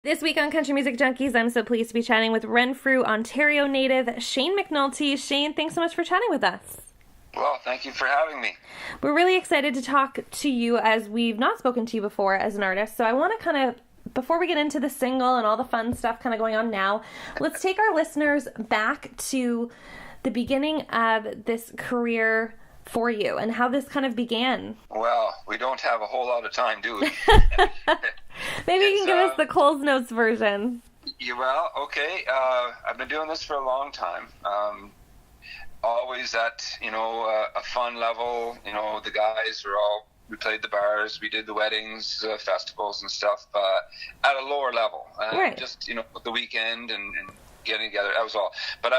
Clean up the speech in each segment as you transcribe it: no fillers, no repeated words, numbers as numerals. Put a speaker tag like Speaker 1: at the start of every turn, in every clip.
Speaker 1: This week on Country Music Junkies, I'm so pleased to be chatting with Renfrew, Ontario native Shane McNulty. Shane, thanks so much for chatting with us.
Speaker 2: Well, thank you for having me.
Speaker 1: We're really excited to talk to you as we've not spoken to you before as an artist. So I want to kind of, before we get into the single and all the fun stuff kind of going on now, let's take our listeners back to the beginning of this career for you and how this kind of began.
Speaker 2: Well, we don't have a whole lot of time, do we?
Speaker 1: Maybe you can give us the Coles Notes version.
Speaker 2: Yeah, well, okay. I've been doing this for a long time. Always at, a fun level. The guys we played the bars, we did the weddings, festivals and stuff, at a lower level.
Speaker 1: Right.
Speaker 2: Just, the weekend and getting together, that was all. But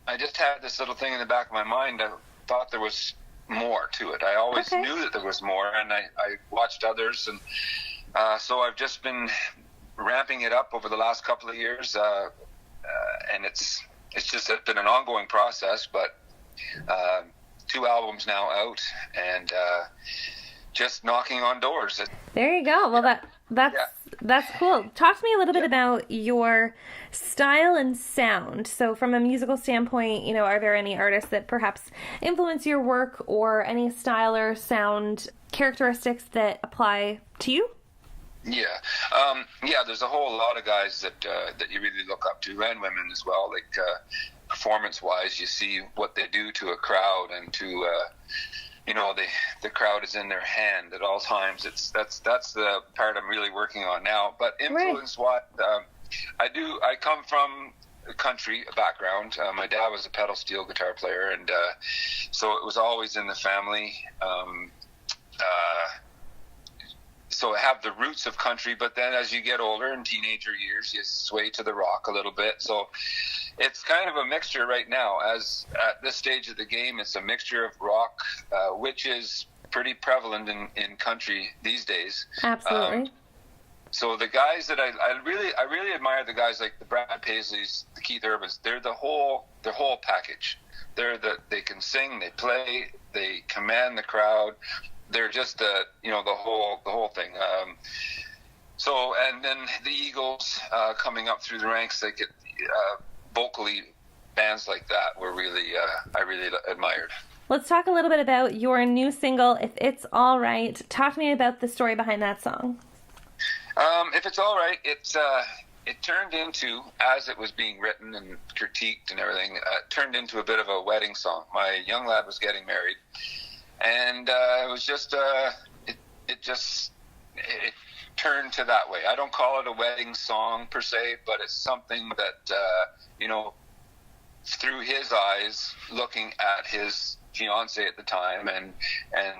Speaker 2: I just had this little thing in the back of my mind. I thought there was more to it. I always knew that there was more, and I watched others, and so I've just been ramping it up over the last couple of years, and it's been an ongoing process, but 2 albums now out, and just knocking on doors.
Speaker 1: There you go. Well, that's cool. Talk to me a little bit about your style and sound. So from a musical standpoint, are there any artists that perhaps influence your work or any style or sound characteristics that apply to you?
Speaker 2: Yeah. There's a whole lot of guys that you really look up to, and women as well. Like performance-wise, you see what they do to a crowd, and to the crowd is in their hand at all times. That's the part I'm really working on now. But influence-wise, I come from a country background. My dad was a pedal steel guitar player, and so it was always in the family. So I have the roots of country, but then as you get older in teenager years, you sway to the rock a little bit. So it's kind of a mixture right now. As at this stage of the game, it's a mixture of rock, which is pretty prevalent in country these days.
Speaker 1: Absolutely.
Speaker 2: So the guys that I really admire, the guys like the Brad Paisleys, the Keith Urbans. They're the whole package. They can sing, they play, they command the crowd. They're just the whole thing. So, and then the Eagles coming up through the ranks, they get vocally bands like that were really I really admired.
Speaker 1: Let's talk a little bit about your new single, If It's All Right. Talk to me about the story behind that song.
Speaker 2: If It's All Right, it turned into, as it was being written and critiqued and everything, turned into a bit of a wedding song. My young lad was getting married, and it was just it turned to that way. I don't call it a wedding song per se, but it's something that through his eyes, looking at his fiance at the time, and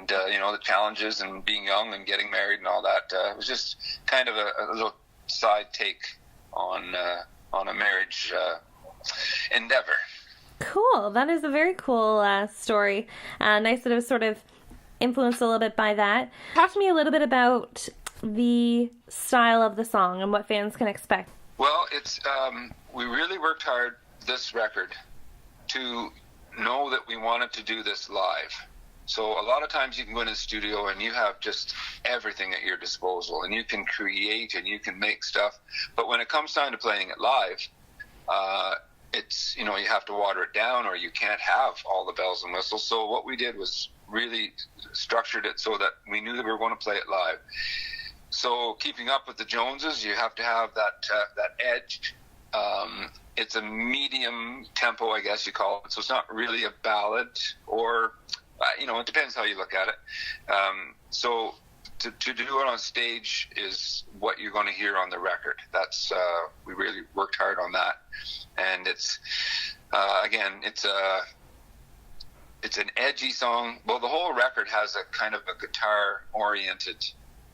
Speaker 2: the challenges and being young and getting married and all that. It was just kind of a little side take on a marriage endeavor.
Speaker 1: Cool. That is a very cool story. Nice that it was sort of influenced a little bit by that. Talk to me a little bit about the style of the song and what fans can expect.
Speaker 2: Well, it's we really worked hard this record to know that we wanted to do this live. So a lot of times you can go into the studio and you have just everything at your disposal, and you can create and you can make stuff. But when it comes time to playing it live, it's, you have to water it down, or you can't have all the bells and whistles. So what we did was really structured it so that we knew that we were going to play it live. So keeping up with the Joneses, you have to have that edge. It's a medium tempo, I guess you call it. So it's not really a ballad, or, it depends how you look at it. So to do it on stage is what you're going to hear on the record. That's we really worked hard on that. And it's, again, it's an edgy song. Well, the whole record has a kind of a guitar-oriented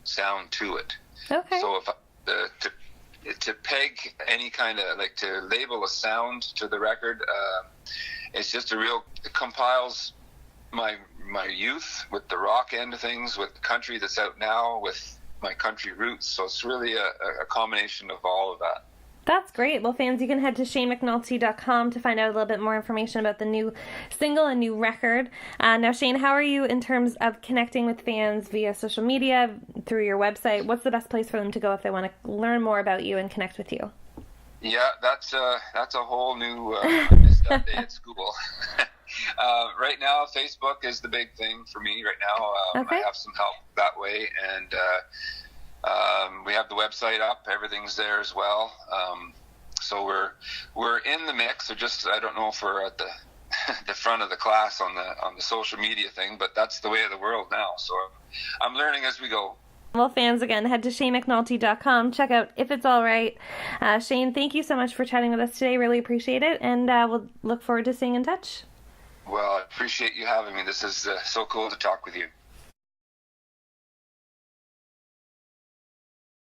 Speaker 2: sound to it.
Speaker 1: Okay.
Speaker 2: So if to peg any kind of, to label a sound to the record, it's just it compiles my youth with the rock end of things, with the country that's out now, with my country roots. So it's really a combination of all of that.
Speaker 1: That's great. Well, fans, you can head to ShaneMcNulty.com to find out a little bit more information about the new single and new record. Now, Shane, how are you in terms of connecting with fans via social media, through your website? What's the best place for them to go if they want to learn more about you and connect with you?
Speaker 2: Yeah, that's a whole new stuff day at school. Right now, Facebook is the big thing for me right now.
Speaker 1: Okay.
Speaker 2: I have some help that way, and we have the website up. Everything's there as well. So we're in the mix. So just, I don't know if we're at the front of the class on the social media thing, but that's the way of the world now. So I'm learning as we go.
Speaker 1: Well, fans, again, head to ShaneMcNulty.com. Check out If It's All Right. Shane, thank you so much for chatting with us today. Really appreciate it, and we'll look forward to staying in touch.
Speaker 2: Well, I appreciate you having me. This is so cool to talk with you.